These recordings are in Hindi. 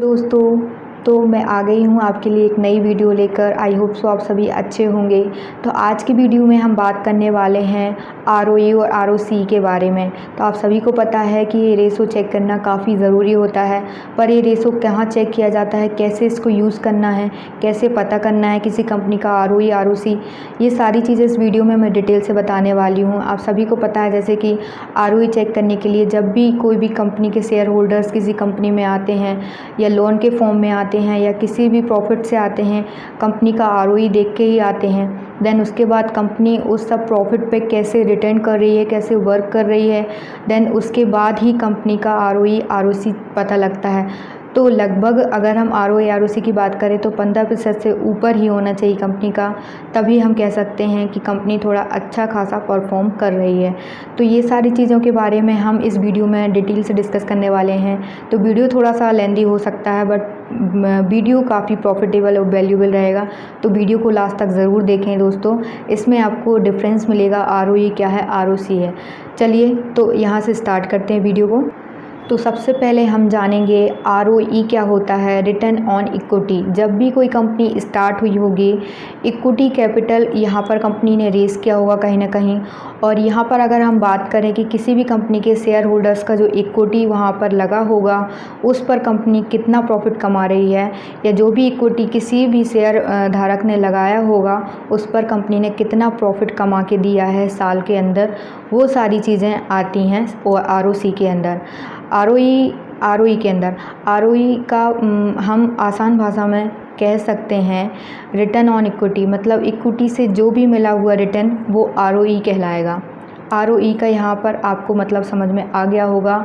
दोस्तों, तो मैं आ गई हूँ आपके लिए एक नई वीडियो लेकर। आई होप सो आप सभी अच्छे होंगे। तो आज की वीडियो में हम बात करने वाले हैं आरओई और आरओसी के बारे में। तो आप सभी को पता है कि ये रेशो चेक करना काफ़ी ज़रूरी होता है, पर ये रेशो कहाँ चेक किया जाता है, कैसे इसको यूज़ करना है, कैसे पता करना है किसी कंपनी का आरओई आरओसी, ये सारी चीज़ें इस वीडियो में मैं डिटेल से बताने वाली हूँ। आप सभी को पता है जैसे कि आरओई चेक करने के लिए जब भी कोई भी कंपनी के शेयर होल्डर्स किसी कंपनी में आते हैं या लोन के फॉर्म में आते हैं या किसी भी प्रॉफिट से आते हैं, कंपनी का आरओई देख के ही आते हैं। देन उसके बाद कंपनी उस सब प्रॉफिट पे कैसे रिटर्न कर रही है, कैसे वर्क कर रही है, देन उसके बाद ही कंपनी का आरओई आरओसी पता लगता है। तो लगभग अगर हम आरओई आरओसी की बात करें तो 15% से ऊपर ही होना चाहिए कंपनी का, तभी हम कह सकते हैं कि कंपनी थोड़ा अच्छा खासा परफॉर्म कर रही है। तो ये सारी चीज़ों के बारे में हम इस वीडियो में डिटेल से डिस्कस करने वाले हैं। तो वीडियो थोड़ा सा लेंदी हो सकता है, बट वीडियो काफ़ी प्रॉफिटेबल और वैल्यूबल रहेगा। तो वीडियो को लास्ट तक ज़रूर देखें दोस्तों, इसमें आपको डिफरेंस मिलेगा आरओई क्या है, आरओसी है। चलिए तो यहाँ से स्टार्ट करते हैं वीडियो को। तो सबसे पहले हम जानेंगे आरओई क्या होता है, रिटर्न ऑन इक्विटी। जब भी कोई कंपनी स्टार्ट हुई होगी, इक्विटी कैपिटल यहाँ पर कंपनी ने रेज़ किया होगा कहीं ना कहीं, और यहाँ पर अगर हम बात करें कि किसी भी कंपनी के शेयर होल्डर्स का जो इक्विटी वहाँ पर लगा होगा, उस पर कंपनी कितना प्रॉफिट कमा रही है, या जो भी इक्विटी किसी भी शेयर धारक ने लगाया होगा उस पर कंपनी ने कितना प्रॉफिट कमा के दिया है साल के अंदर, वो सारी चीज़ें आती हैं और आरओसी के अंदर। आरओई के अंदर आरओई का हम आसान भाषा में कह सकते हैं रिटर्न ऑन इक्विटी, मतलब इक्विटी से जो भी मिला हुआ रिटर्न वो आरओई कहलाएगा। आरओई का यहाँ पर आपको मतलब समझ में आ गया होगा।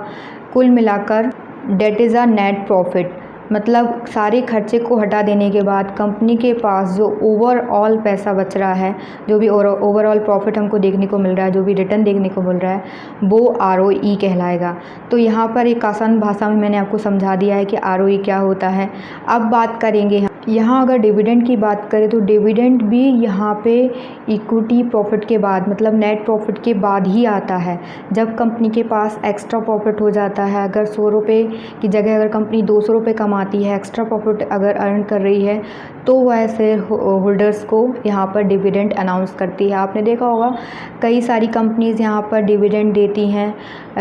कुल मिलाकर that is a net profit, मतलब सारे खर्चे को हटा देने के बाद कंपनी के पास जो ओवरऑल पैसा बच रहा है, जो भी ओवरऑल प्रॉफिट हमको देखने को मिल रहा है, जो भी रिटर्न देखने को मिल रहा है, वो आरओई कहलाएगा। तो यहाँ पर एक आसान भाषा में मैंने आपको समझा दिया है कि आरओई क्या होता है। अब बात करेंगे यहाँ अगर डिविडेंड की बात करें तो डिविडेंड भी यहाँ पे इक्विटी प्रॉफिट के बाद, मतलब नेट प्रॉफिट के बाद ही आता है। जब कंपनी के पास एक्स्ट्रा प्रॉफिट हो जाता है, अगर 100 रुपये की जगह अगर कंपनी 200 रुपये कमाती है, एक्स्ट्रा प्रॉफिट अगर अर्न कर रही है, तो वह शेयर होल्डर्स को यहाँ पर डिविडेंड अनाउंस करती है। आपने देखा होगा कई सारी कंपनीज़ यहाँ पर डिविडेंड देती हैं,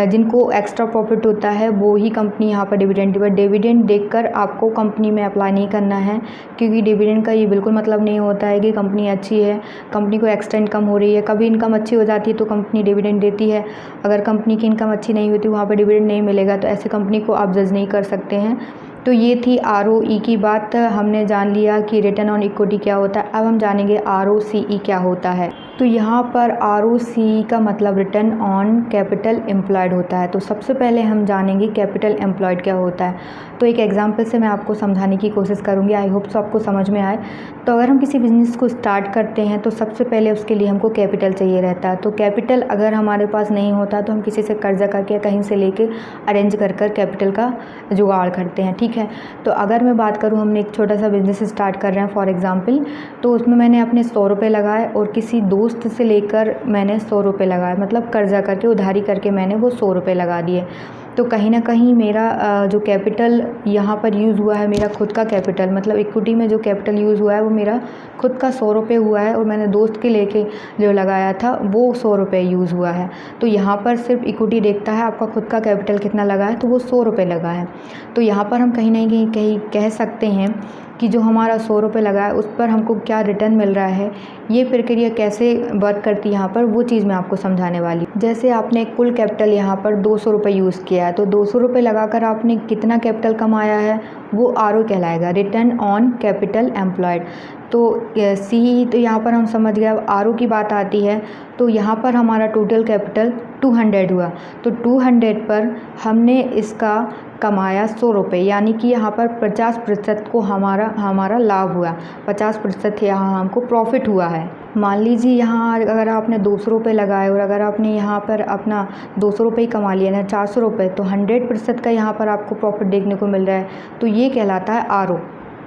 जिनको एक्स्ट्रा प्रॉफिट होता है वो ही कंपनी यहाँ पर डिविडेंड डिविडेंड देखकर आपको कंपनी में अप्लाई नहीं करना है, क्योंकि डिविडेंड का ये बिल्कुल मतलब नहीं होता है कि कंपनी अच्छी है, कंपनी को एक्स्ट्रा इनकम हो रही है। कभी इनकम अच्छी हो जाती है तो कंपनी डिविडेंड देती है, अगर कंपनी की इनकम अच्छी नहीं होती वहाँ पर डिविडेंड नहीं मिलेगा, तो ऐसे कंपनी को आप जज नहीं कर सकते हैं। तो ये थी आरओई की बात, हमने जान लिया कि रिटर्न ऑन इक्विटी क्या होता है। अब हम जानेंगे आरओसीई क्या होता है। तो यहाँ पर आरओसीई का मतलब रिटर्न ऑन कैपिटल एम्प्लॉयड होता है। तो सबसे पहले हम जानेंगे कैपिटल एम्प्लॉयड क्या होता है। तो एक एग्जांपल से मैं आपको समझाने की कोशिश करूँगी, आई होप सो आपको समझ में आए। तो अगर हम किसी बिज़नेस को स्टार्ट करते हैं तो सबसे पहले उसके लिए हमको कैपिटल चाहिए रहता है। तो कैपिटल अगर हमारे पास नहीं होता तो हम किसी से कर्जा करके कहीं से लेके अरेंज कर कैपिटल का जुगाड़ करते हैं, ठीक है। तो अगर मैं बात करूँ, हमने एक छोटा सा बिज़नेस स्टार्ट कर रहे हैं फॉर एग्ज़ाम्पल, तो उसमें मैंने अपने 100 रुपये लगाए और किसी दोस्त से लेकर मैंने 100 रुपये लगाए, मतलब कर्जा करके उधारी करके मैंने वो 100 रुपये लगा दिए। तो कहीं ना कहीं मेरा जो कैपिटल यहाँ पर यूज़ हुआ है, मेरा खुद का कैपिटल, मतलब इक्विटी में जो कैपिटल यूज़ हुआ है वो मेरा खुद का 100 रुपये हुआ है, और मैंने दोस्त के लेके जो लगाया था वो 100 रुपये यूज़ हुआ है। तो यहाँ पर सिर्फ इक्विटी देखता है आपका खुद का कैपिटल कितना लगा है, तो वो 100 रुपये लगा है। तो यहाँ पर हम कहीं ना कहीं कह सकते हैं कि जो हमारा 100 रुपये लगा है उस पर हमको क्या रिटर्न मिल रहा है, ये प्रक्रिया कैसे वर्क करती है यहाँ पर, वो चीज़ मैं आपको समझाने वाली हूँ। जैसे आपने कुल कैपिटल यहाँ पर 200 रुपये यूज़ किया है, तो 200 रुपये लगाकर आपने कितना कैपिटल कमाया है, वो आरओ कहलाएगा, रिटर्न ऑन कैपिटल एम्प्लॉयड। तो सी, तो यहाँ पर हम समझ गए। अब आरओ की बात आती है, तो यहाँ पर हमारा टोटल कैपिटल 200 हुआ, तो 200 पर हमने इसका कमाया 100 रुपये, यानी कि यहाँ पर 50% को हमारा लाभ हुआ, 50% यहाँ हमको प्रॉफिट हुआ है। मान लीजिए यहाँ अगर आपने 200 रुपये लगाए और अगर आपने यहाँ पर अपना 200 रुपये ही कमा लिया ना, 400 रुपये, तो 100% का यहाँ पर आपको प्रॉफिट देखने को मिल रहा है। तो ये कहलाता है आरओ,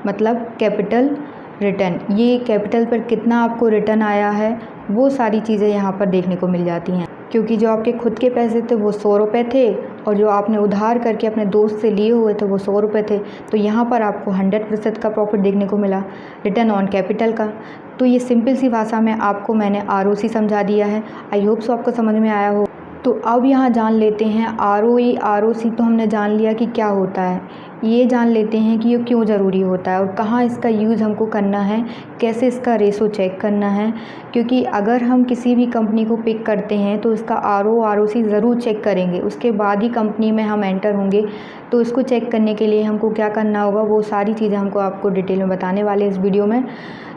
मतलब कैपिटल रिटर्न। ये कैपिटल पर कितना आपको रिटर्न आया है वो सारी चीज़ें यहाँ पर देखने को मिल जाती हैं। क्योंकि जो आपके खुद के पैसे थे वो 100 रुपये थे और जो आपने उधार करके अपने दोस्त से लिए हुए थे वो 100 रुपये थे। तो यहाँ पर आपको 100% का प्रॉफिट देखने को मिला, रिटर्न ऑन कैपिटल का। तो ये सिंपल सी भाषा में आपको मैंने ROC समझा दिया है। आई होप सो आपको समझ में आया हो। तो अब यहाँ जान लेते हैं ROE ROC तो हमने जान लिया कि क्या होता है, ये जान लेते हैं कि ये क्यों ज़रूरी होता है और कहाँ इसका यूज़ हमको करना है, कैसे इसका रेशो चेक करना है। क्योंकि अगर हम किसी भी कंपनी को पिक करते हैं तो इसका ROC ज़रूर चेक करेंगे, उसके बाद ही कंपनी में हम एंटर होंगे। तो इसको चेक करने के लिए हमको क्या करना होगा वो सारी चीज़ें हमको आपको डिटेल में बताने वाले हैं इस वीडियो में।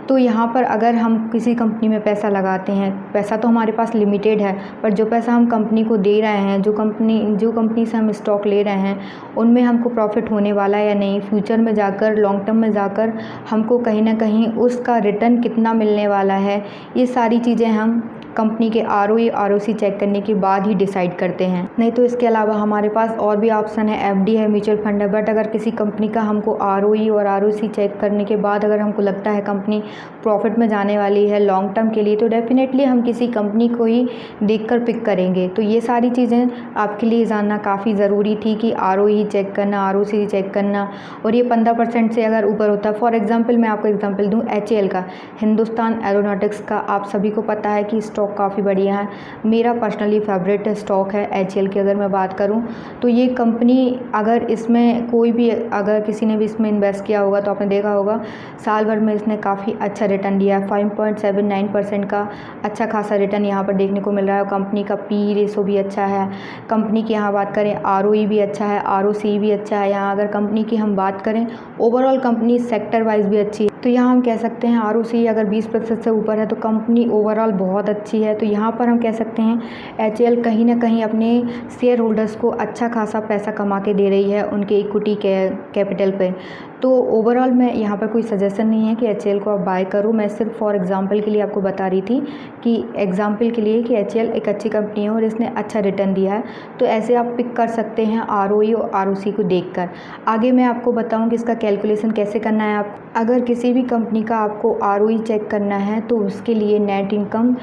तो यहाँ पर अगर हम किसी कंपनी में पैसा लगाते हैं, पैसा तो हमारे पास लिमिटेड है, पर जो पैसा हम कंपनी को दे रहे हैं, जो कंपनी से हम स्टॉक ले रहे हैं, उनमें हमको प्रॉफिट होने वाला है या नहीं, फ्यूचर में जाकर लॉन्ग टर्म में जाकर हमको कहीं ना कहीं उसका रिटर्न कितना मिलने वाला है, ये सारी चीज़ें हम कंपनी के ROE ROC चेक करने के बाद ही डिसाइड करते हैं। नहीं तो इसके अलावा हमारे पास और भी ऑप्शन है, FD है, म्यूचुअल फंड है। बट अगर किसी कंपनी का हमको ROE और ROC चेक करने के बाद अगर हमको लगता है कंपनी प्रॉफिट में जाने वाली है लॉन्ग टर्म के लिए, तो डेफिनेटली हम किसी कंपनी को ही देखकर पिक करेंगे। तो ये सारी चीज़ें आपके लिए जानना काफ़ी ज़रूरी थी कि ROE चेक करना, ROC चेक करना, और ये 15% से अगर ऊपर होता है। फॉर एग्जाम्पल मैं आपको एग्जाम्पल दूँ HAL का, हिंदुस्तान एरोनॉटिक्स का। आप सभी को पता है कि स्टॉक काफ़ी बढ़िया है, मेरा पर्सनली फेवरेट स्टॉक है HAL की। अगर मैं बात करूं तो ये कंपनी, अगर इसमें कोई भी, अगर किसी ने भी इसमें इन्वेस्ट किया होगा तो आपने देखा होगा साल भर में इसने काफ़ी अच्छा रिटर्न दिया है। 5.79% का अच्छा खासा रिटर्न यहाँ पर देखने को मिल रहा है। कंपनी का PE रेशो भी अच्छा है, कंपनी की यहाँ बात करें ROE भी अच्छा है, ROC भी अच्छा है। यहाँ अगर कंपनी की हम बात करें ओवरऑल कंपनी सेक्टर वाइज भी अच्छी है। तो यहाँ हम कह सकते हैं ROC अगर 20% से ऊपर है तो कंपनी ओवरऑल बहुत अच्छी है। तो यहाँ पर हम कह सकते हैं HAL कहीं ना कहीं अपने शेयर होल्डर्स को अच्छा खासा पैसा कमा के दे रही है उनके इक्विटी कैपिटल पे। तो ओवरऑल मैं यहाँ पर कोई सजेशन नहीं है कि HAL को आप बाय करो, मैं सिर्फ फॉर एग्जांपल के लिए आपको बता रही थी कि एग्जांपल के लिए कि HAL एक अच्छी कंपनी है और इसने अच्छा रिटर्न दिया है। तो ऐसे आप पिक कर सकते हैं ROE और ROC को देखकर। आगे मैं आपको बताऊँ कि इसका कैलकुलेशन कैसे करना है। आप अगर किसी भी कंपनी का आपको ROE चेक करना है तो उसके लिए net income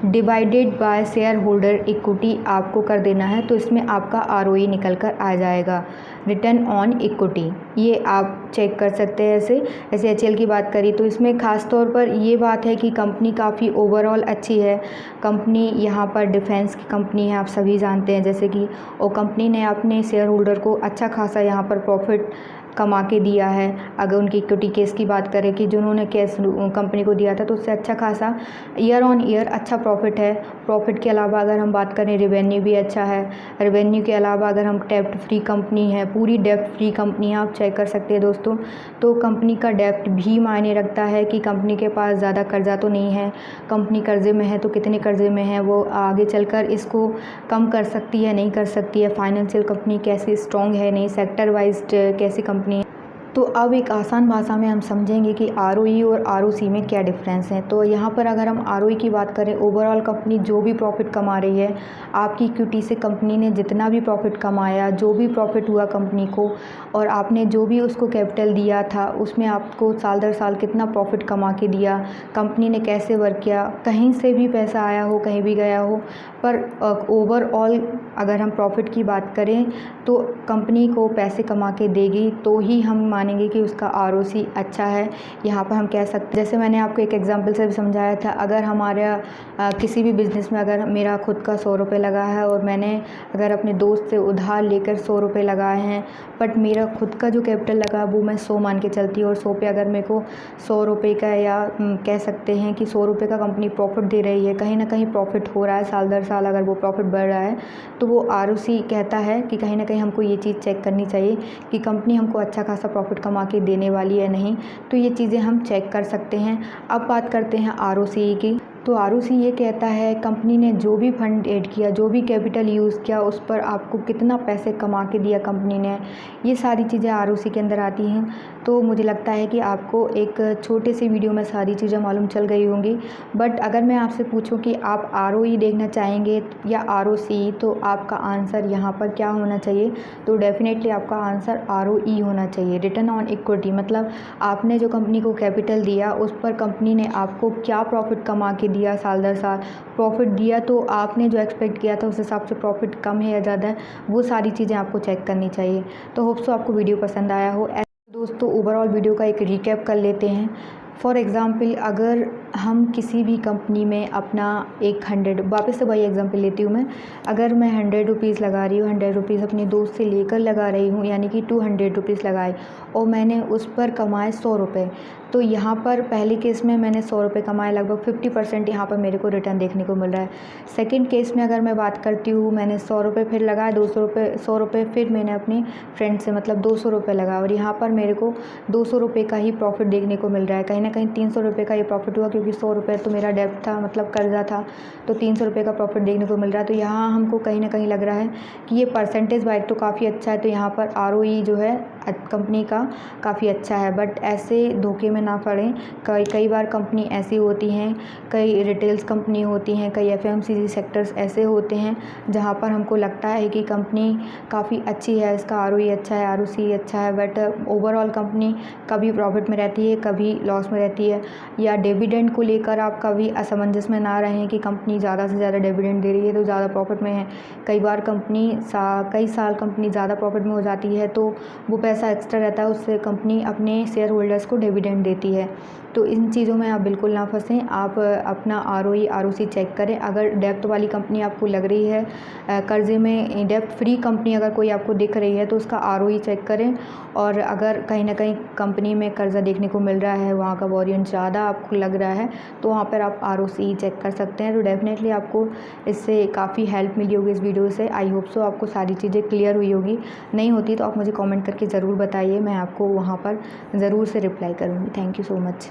divided by share holder equity आपको कर देना है। तो इसमें आपका ROE निकल कर आ जाएगा, रिटर्न ऑन इक्विटी। ये आप चेक कर सकते हैं। ऐसे HAL की बात करी तो इसमें ख़ास तौर पर ये बात है कि कंपनी काफ़ी ओवरऑल अच्छी है। कंपनी यहाँ पर डिफेंस की कंपनी है, आप सभी जानते हैं जैसे कि, और कंपनी ने अपने शेयर होल्डर को अच्छा खासा यहाँ पर प्रॉफिट कमा के दिया है। अगर उनकी इक्विटी केस की बात करें कि जिन्होंने केस कंपनी को दिया था तो उससे अच्छा खासा ईयर ऑन ईयर अच्छा प्रॉफिट है। प्रॉफिट के अलावा अगर हम बात करें रेवेन्यू भी अच्छा है। रेवेन्यू के अलावा अगर हम डेप्ट फ्री कंपनी है, पूरी डेप्ट फ्री कंपनी है, आप चेक कर सकते हैं दोस्तों। तो कंपनी का डेप्ट भी मायने रखता है कि कंपनी के पास ज़्यादा कर्जा तो नहीं है, कंपनी कर्जे में है तो कितने कर्जे में है, वो आगे चलकर इसको कम कर सकती है नहीं कर सकती है, फाइनेंशियल कंपनी कैसी स्ट्रॉन्ग है नहीं, सेक्टर वाइज कैसी कंपनी। तो अब एक आसान भाषा में हम समझेंगे कि ROE और ROC में क्या डिफरेंस है। तो यहाँ पर अगर हम ROE की बात करें, ओवरऑल कंपनी जो भी प्रॉफिट कमा रही है, आपकी इक्विटी से कंपनी ने जितना भी प्रॉफिट कमाया, जो भी प्रॉफिट हुआ कंपनी को, और आपने जो भी उसको कैपिटल दिया था उसमें आपको साल दर साल कितना प्रॉफिट कमा के दिया, कंपनी ने कैसे वर्क किया, कहीं से भी पैसा आया हो कहीं भी गया हो, पर ओवरऑल अगर हम प्रॉफिट की बात करें तो कंपनी को पैसे कमा के देगी तो ही हम मानेंगे कि उसका ROC अच्छा है। यहाँ पर हम कह सकते हैं, जैसे मैंने आपको एक एग्जांपल से भी समझाया था, अगर हमारा किसी भी बिज़नेस में अगर मेरा खुद का 100 रुपये लगा है और मैंने अगर अपने दोस्त से उधार लेकर 100 रुपये लगाए हैं, बट मेरा खुद का जो कैपिटल लगा वो मैं 100 मान के चलती हूँ, और 100 पे अगर मेरे को 100 रुपये का, या कह सकते हैं कि 100 रुपये का कंपनी प्रॉफिट दे रही है, कहीं ना कहीं प्रॉफिट हो रहा है साल दर साल, अगर वो प्रॉफिट बढ़ रहा है तो वो ROC कहता है कि कहीं ना कहीं हमको ये चीज़ चेक करनी चाहिए कि कंपनी हमको अच्छा खासा प्रॉफिट कमा के देने वाली है नहीं। तो ये चीज़ें हम चेक कर सकते हैं। अब बात करते हैं ROC की। तो ROC ये कहता है कंपनी ने जो भी फंड ऐड किया, जो भी कैपिटल यूज़ किया, उस पर आपको कितना पैसे कमा के दिया कंपनी ने, ये सारी चीज़ें ROC के अंदर आती हैं। तो मुझे लगता है कि आपको एक छोटे से वीडियो में सारी चीज़ें मालूम चल गई होंगी। बट अगर मैं आपसे पूछूं कि आप ROE देखना चाहेंगे या ROC, तो आपका आंसर यहाँ पर क्या होना चाहिए? तो डेफिनेटली आपका आंसर ROE होना चाहिए, रिटर्न ऑन इक्विटी। मतलब आपने जो कंपनी को कैपिटल दिया उस पर कंपनी ने आपको क्या प्रॉफिट कमा के दिया साल दर साल, प्रॉफिट दिया, तो आपने जो एक्सपेक्ट किया था उस हिसाब से प्रॉफिट कम है या ज़्यादा है, वो सारी चीज़ें आपको चेक करनी चाहिए। तो होप सो आपको वीडियो पसंद आया हो। दोस्तों ओवरऑल वीडियो का एक रिकैप कर लेते हैं। फॉर एग्ज़ाम्पल अगर हम किसी भी कंपनी में अपना एक 100, वापस से वही एग्ज़ाम्पल लेती हूँ मैं, अगर मैं 100 रुपीज़ लगा रही हूँ, 100 रुपीज़ अपने दोस्त से लेकर लगा रही हूँ, यानी कि 200 रुपीज़ लगाए और मैंने उस पर कमाए 100 रुपये, तो यहाँ पर पहले केस में मैंने 100 रुपये कमाए, लगभग 50% यहाँ पर मेरे को रिटर्न देखने को मिल रहा है। सेकंड केस में अगर मैं बात करती हूँ, मैंने 100 रुपये फिर लगाए, 200 रुपये, 100 रुपये फिर मैंने अपनी फ्रेंड से मतलब 200 रुपये लगाया और यहाँ पर मेरे को 200 रुपये का ही प्रॉफिट देखने को मिल रहा है। कहीं ना कहीं 300 रुपये का ये प्रॉफिट हुआ, क्योंकि 100 रुपये तो मेरा डेब्ट था, मतलब कर्जा था, तो 300 रुपये का प्रॉफिट देखने को मिल रहा है। तो यहाँ हमको कहीं ना कहीं लग रहा है कि ये परसेंटेज वाइज तो काफ़ी अच्छा है, तो यहाँ पर ROE जो है कंपनी का काफ़ी अच्छा है। बट ऐसे धोखे में ना पड़ें। कई बार कंपनी ऐसी होती हैं, कई रिटेल्स कंपनी होती हैं, कई FMCG सेक्टर्स ऐसे होते हैं जहाँ पर हमको लगता है कि कंपनी काफ़ी अच्छी है, इसका ROE अच्छा है, ROC अच्छा है, बट ओवरऑल कंपनी कभी प्रॉफिट में रहती है, कभी लॉस में रहती है। या डिविडेंड को लेकर आप कभी असमंजस में ना रहें कि कंपनी ज़्यादा से ज़्यादा डिविडेंड दे रही है तो ज़्यादा प्रॉफिट में है। कई बार कंपनी कई साल कंपनी ज़्यादा प्रॉफिट में हो जाती है, तो वो पैसा एक्स्ट्रा रहता है, उससे कंपनी अपने शेयर होल्डर्स को डिविडेंड देती है। तो इन चीज़ों में आप बिल्कुल ना फंसें। आप अपना ROE ROC चेक करें। अगर डेब्ट वाली कंपनी आपको लग रही है, कर्जे में डेब्ट फ्री कंपनी अगर कोई आपको दिख रही है, तो उसका ROE चेक करें। और अगर कहीं ना कहीं कंपनी में कर्जा देखने को मिल रहा है, वहाँ का वॉरिएंट ज़्यादा आपको लग रहा है, तो वहाँ पर आप ROC चेक कर सकते हैं। तो डेफिनेटली आपको इससे काफ़ी हेल्प मिली होगी इस वीडियो से। आई होप सो आपको सारी चीज़ें क्लियर हुई होगी। नहीं होती तो आप मुझे कमेंट करके ज़रूर बताइए, मैं आपको वहाँ पर ज़रूर से रिप्लाई करूँगी। Thank you so much.